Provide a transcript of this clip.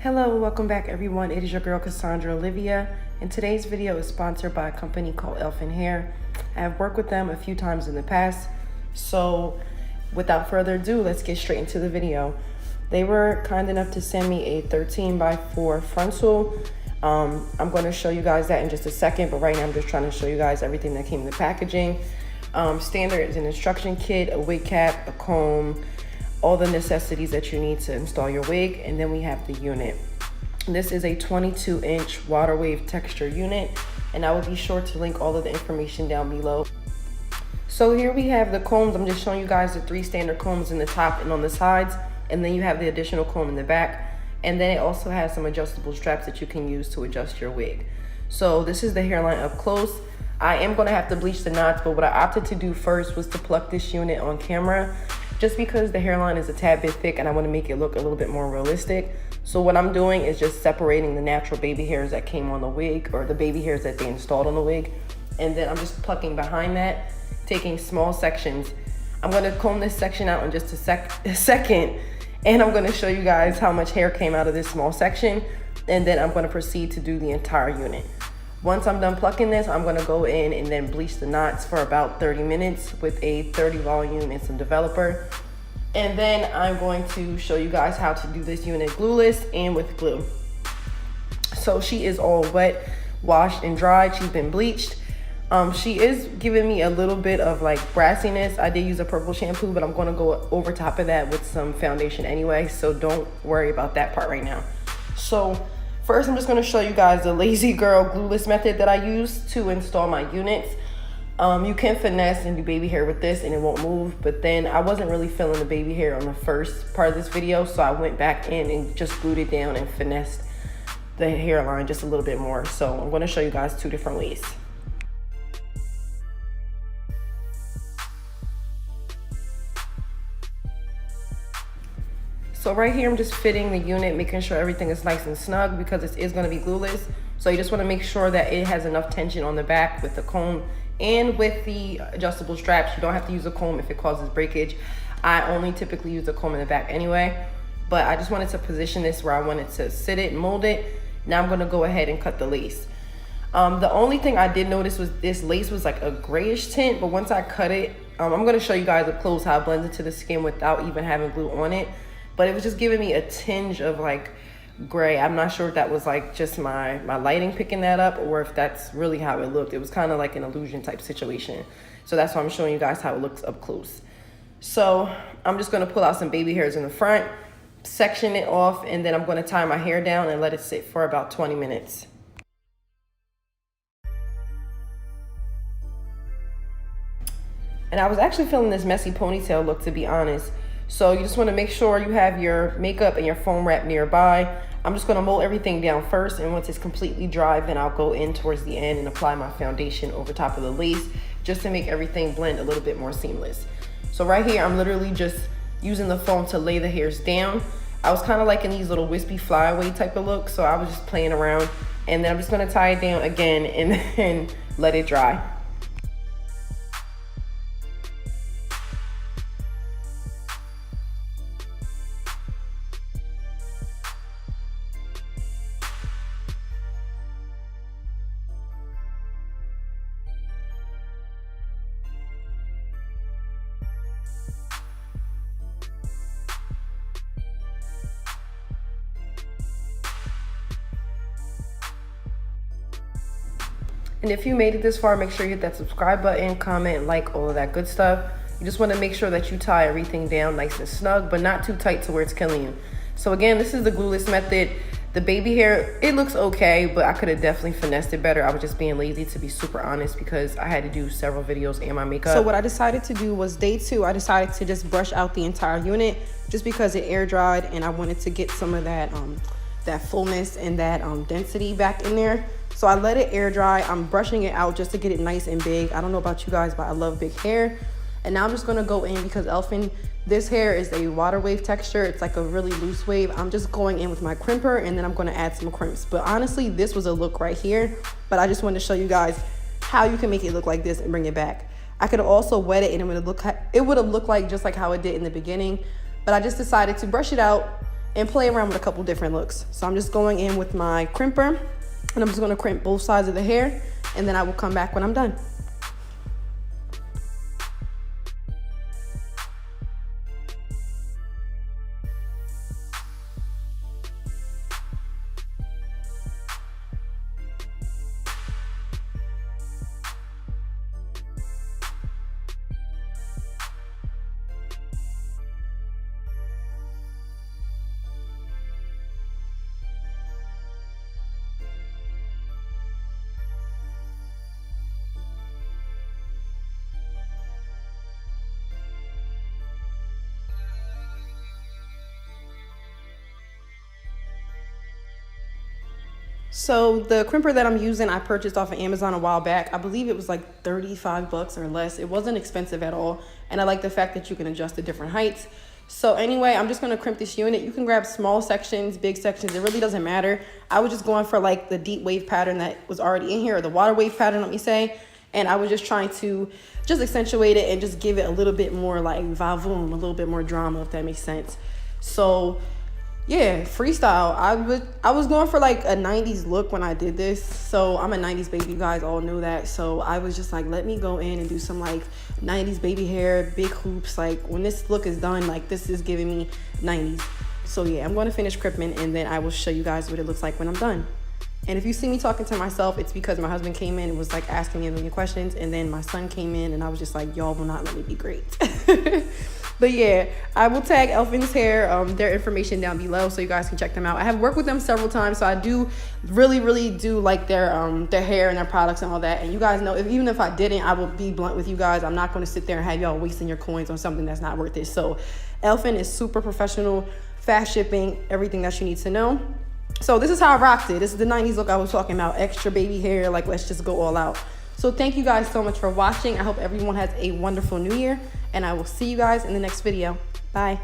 Hello, welcome back everyone. It is your girl Cassandra Olivia, and today's video is sponsored by a company called Elfin Hair. I have worked with them a few times in the past, so without further ado, let's get straight into the video. They were kind enough to send me a 13x4 frontal. I'm going to show you guys that in just a second, but right now I'm just trying to show you guys everything that came in the packaging. Standard is an instruction kit, a wig cap, a comb, all the necessities that you need to install your wig, and then we have the unit. This is a 22-inch water wave texture unit, and I will be sure to link all of the information down below. So here we have the combs. I'm just showing you guys the 3 standard combs in the top and on the sides, and then you have the additional comb in the back, and then it also has some adjustable straps that you can use to adjust your wig. So this is the hairline up close. I am going to have to bleach the knots, but what I opted to do first was to pluck this unit on camera, just because the hairline is a tad bit thick and I want to make it look a little bit more realistic. So what I'm doing is just separating the natural baby hairs that came on the wig, or the baby hairs that they installed on the wig, and then I'm just plucking behind that, taking small sections. I'm going to comb this section out in just a second, and I'm going to show you guys how much hair came out of this small section, and then I'm going to proceed to do the entire unit. Once I'm done plucking this, I'm going to go in and then bleach the knots for about 30 minutes with a 30 volume and some developer. And then I'm going to show you guys how to do this unit glueless and with glue. So she is all wet, washed and dried. She's been bleached. She is giving me a little bit of like brassiness. I did use a purple shampoo, but I'm going to go over top of that with some foundation anyway. So don't worry about that part right now. So first, I'm just going to show you guys the Lazy Girl glueless method that I use to install my units. You can finesse and do baby hair with this and it won't move, but then I wasn't really feeling the baby hair on the first part of this video, so I went back in and just glued it down and finessed the hairline just a little bit more. So I'm going to show you guys 2 different ways. So right here, I'm just fitting the unit, making sure everything is nice and snug because this is going to be glueless. So you just want to make sure that it has enough tension on the back with the comb and with the adjustable straps. You don't have to use a comb if it causes breakage. I only typically use a comb in the back anyway, but I just wanted to position this where I wanted to sit it and mold it. Now I'm going to go ahead and cut the lace. The only thing I did notice was this lace was like a grayish tint, but once I cut it, I'm going to show you guys up close how it blends into the skin without even having glue on it. But it was just giving me a tinge of like gray. I'm not sure if that was like just my lighting picking that up or if that's really how it looked. It was kind of like an illusion type situation. So that's why I'm showing you guys how it looks up close. So I'm just going to pull out some baby hairs in the front, section it off, and then I'm going to tie my hair down and let it sit for about 20 minutes. And I was actually feeling this messy ponytail look, to be honest. So you just want to make sure you have your makeup and your foam wrap nearby. I'm just going to mold everything down first, and once it's completely dry, then I'll go in towards the end and apply my foundation over top of the lace just to make everything blend a little bit more seamless. So right here, I'm literally just using the foam to lay the hairs down. I was kind of liking these little wispy flyaway type of look, so I was just playing around, and then I'm just going to tie it down again and then let it dry. And if you made it this far, make sure you hit that subscribe button, comment, like, all of that good stuff. You just want to make sure that you tie everything down nice and snug, but not too tight to where it's killing you. So again, this is the glueless method. The baby hair, it looks okay, but I could have definitely finessed it better. I was just being lazy, to be super honest, because I had to do several videos and my makeup. So what I decided to do was day 2, I decided to just brush out the entire unit just because it air dried and I wanted to get some of that that fullness and that density back in there. So I let it air dry. I'm brushing it out just to get it nice and big. I don't know about you guys, but I love big hair. And now I'm just gonna go in because Elfin, this hair is a water wave texture. It's like a really loose wave. I'm just going in with my crimper and then I'm gonna add some crimps. But honestly, this was a look right here, but I just wanted to show you guys how you can make it look like this and bring it back. I could have also wet it and it would have looked like just like how it did in the beginning, but I just decided to brush it out and play around with a couple different looks. So I'm just going in with my crimper, and I'm just gonna crimp both sides of the hair, and then I will come back when I'm done. So the crimper that I'm using, I purchased off of Amazon a while back. I believe it was like 35 bucks or less. It wasn't expensive at all. And I like the fact that you can adjust the different heights. So anyway, I'm just gonna crimp this unit. You can grab small sections, big sections, it really doesn't matter. I was just going for like the deep wave pattern that was already in here, or the water wave pattern, let me say. And I was just trying to just accentuate it and just give it a little bit more like vavoom, a little bit more drama, if that makes sense. So yeah, freestyle. I was going for like a 90s look when I did this. So I'm a 90s baby, you guys all know that. So I was just like, let me go in and do some like 90s baby hair, big hoops. Like when this look is done, like this is giving me 90s. So yeah, I'm going to finish crimping and then I will show you guys what it looks like when I'm done. And if you see me talking to myself, it's because my husband came in and was like asking me a million questions. And then my son came in and I was just like, y'all will not let me be great. But yeah, I will tag Elfin's hair, their information down below so you guys can check them out. I have worked with them several times, so I do really do like their hair and their products and all that. And you guys know, even if I didn't, I will be blunt with you guys. I'm not going to sit there and have y'all wasting your coins on something that's not worth it. So Elfin is super professional, fast shipping, everything that you need to know. So this is how I rocked it. This is the 90s look I was talking about, extra baby hair, like let's just go all out. So thank you guys so much for watching. I hope everyone has a wonderful new year, and I will see you guys in the next video. Bye.